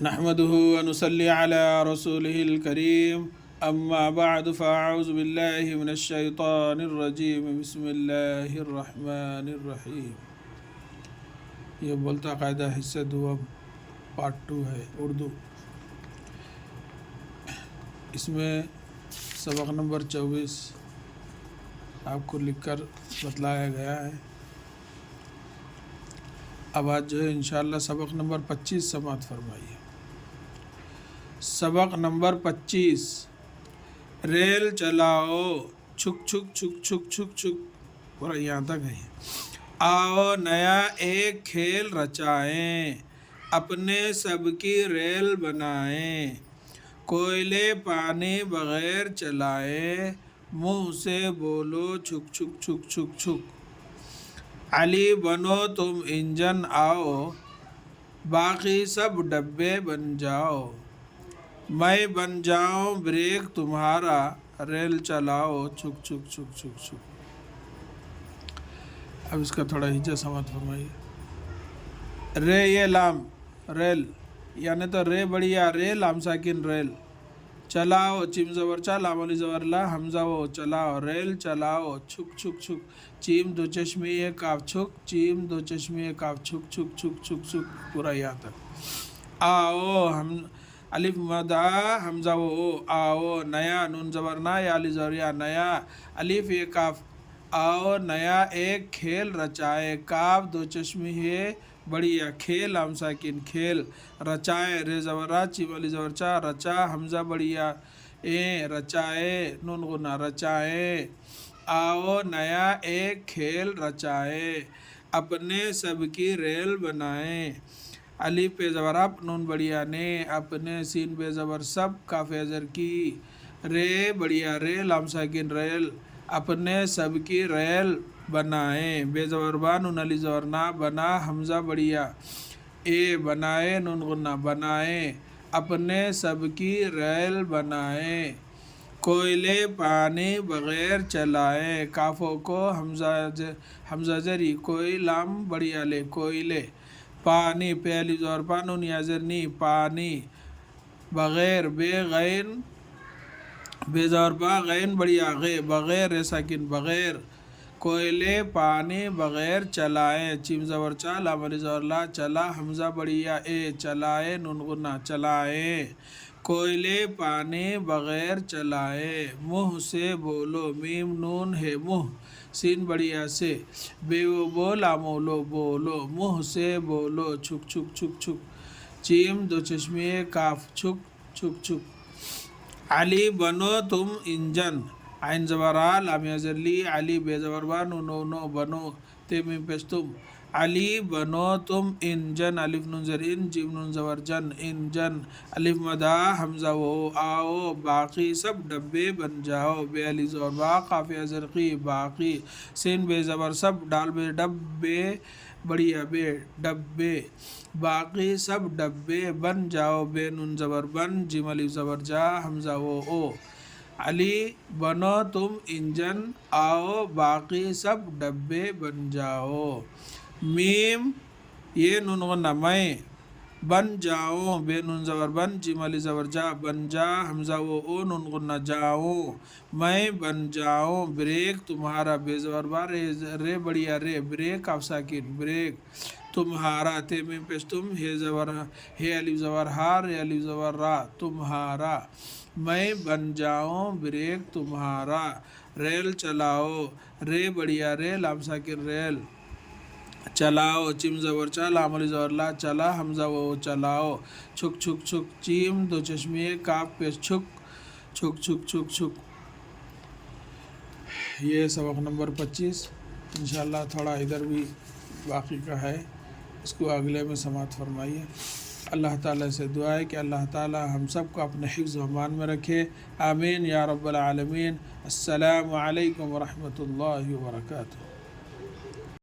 نحمده ونصلي على رسوله الكريم اما بعد فاعوذ بالله من الشيطان الرجيم بسم الله الرحمن الرحیم۔ یہ بولتا قاعدہ حصہ دوم پارٹ 2 ہے اردو۔ اس میں سبق نمبر 24 آپ کو لکھ کر بتلایا گیا ہے۔ اب آج جو ہے انشاءاللہ سبق نمبر 25 سماعت فرمائیے۔ سبق نمبر 25، ریل چلاؤ چھک چھک چھک چھک چھک چھک، پورا یہاں تک ہے۔ آؤ نیا ایک کھیل رچائیں، اپنے سب کی ریل بنائیں، کوئلے پانی بغیر چلائیں، منہ سے بولو چھک چھک چھک چھک چھک۔ علی بنو تم انجن آؤ، باقی سب ڈبے بن جاؤ، میں بن جاؤں بریک تمہارا، ریل چلاؤ چھک چھک چھک چھک چھک۔ اب اس کا تھوڑا ہجا سماعت فرمائیے۔ رے یہ لام ریل، یعنی تو رے بڑھیا رے لام ساکن ریل، چلاؤ چیم زبر چا لام علی زبر لا حمزہ وہ چلاؤ، ریل چلاؤ چھک چھک چھک، چیم دو چشمی ایک کاف چھک، چیم دو چشمی ایک کاف چھک چھک چھک چھک چھک، پورا یہاں تک۔ آؤ ہم الف مدہ حمزہ وہ آؤ، نیا نون زبر نا یا علی زبر یا نیا، الف یہ کاف، آؤ نیا ایک کھیل رچائے، کاف دو چشمی ہے بڑھیا، کھیل لام ساکن کھیل، رچائے رے زبر را چیم علی زبر چا، رچا حمزہ بڑھیا رچائے نون غنہ رچائے، آؤ نیا ایک کھیل رچائے، اپنے سب کی ریل بنائیں، الف پہ زبر اپ نون بڑھیا نے، اپنے سین بے زبر سب کاف زر کی، رے بڑھیا رے لام ساکن ریل، اپنے سب کی ریل بنائیں، بے زبر با نون علی زبر نا، بنا حمزہ بڑھیا اے بنائے نون غنہ بنائیں، اپنے سب کی ریل بنائیں، کوئلے پانی بغیر چلائیں، کافوں کو حمزہ زری کوئی لام بڑھیا لے کوئلے، پانی پہلی زور پانون یا زرنی پانی، بغیر بے غین بے زور با غین بڑھیا غے بغیر ساکن بغیر، کوئلے پانی بغیر چلائیں، چیم زبر چا لام علی زبر لا چلا حمزہ بڑھیا اے چلائے نون غنہ چلائیں، کوئلے پانی بغیر چلائے، منہ سے بولو میم نون ہے منہ، سین بڑھیا سے، بے و بو لامو لو بولو، منہ سے بولو چھک چھک چھک چھک، چیم دو چشمی کاف چھک چھک چھک۔ علی بنو تم انجن، عین زبر آ لام زر لی، علی بے زبر با نو نو نو بنو تے میم پیش تم، علی بنو تم انجن، الف نون زر ان جیم نون زبر جن انجن، الف مدہ حمزہ وہ آؤ، باقی سب ڈبے بن جاؤ، بے علی زبر با قاف زر قی باقی، سین بے زبر سب ڈال بے ڈبے بڑھیا بے ڈبے، باقی سب ڈبے بن جاؤ، بے نون زبر بن جیم الف زبر جا حمزہ وہ او، علی بنو تم انجن آؤ، باقی سب ڈبے بن جاؤ، میم یہ نون غنہ میں، بن جاؤں بے نون زبر بن جیم علی زبر جا بن جا حمزہ وہ او نون غنہ جاؤں، میں بن جاؤں بریک تمہارا، بے زبر با رے بڑھیا رے بریک آپ ساکن بریک، تمہارا تے میں پیش تم ہے زبر ہے الف زبر ہا رے الف زبر را تمہارا، میں بن جاؤں بریک تمہارا، ریل چلاؤ رے بڑھیا رے لام ساکن ریل، چلاؤ چیم زبر چا لام علی زبر لا چلا حمزہ وہ چلاؤ، چھک چھک چھک، چیم دو چشمی کاف پیش چھک چھک چھک چھک چھک۔ یہ سبق نمبر 25 انشاءاللہ تھوڑا ادھر بھی باقی کا ہے، اس کو اگلے میں سماعت فرمائیے۔ اللہ تعالیٰ سے دعا ہے کہ اللہ تعالیٰ ہم سب کو اپنے حفظ و امان میں رکھے، آمین یا رب العالمین۔ السلام علیکم ورحمۃ اللہ وبرکاتہ۔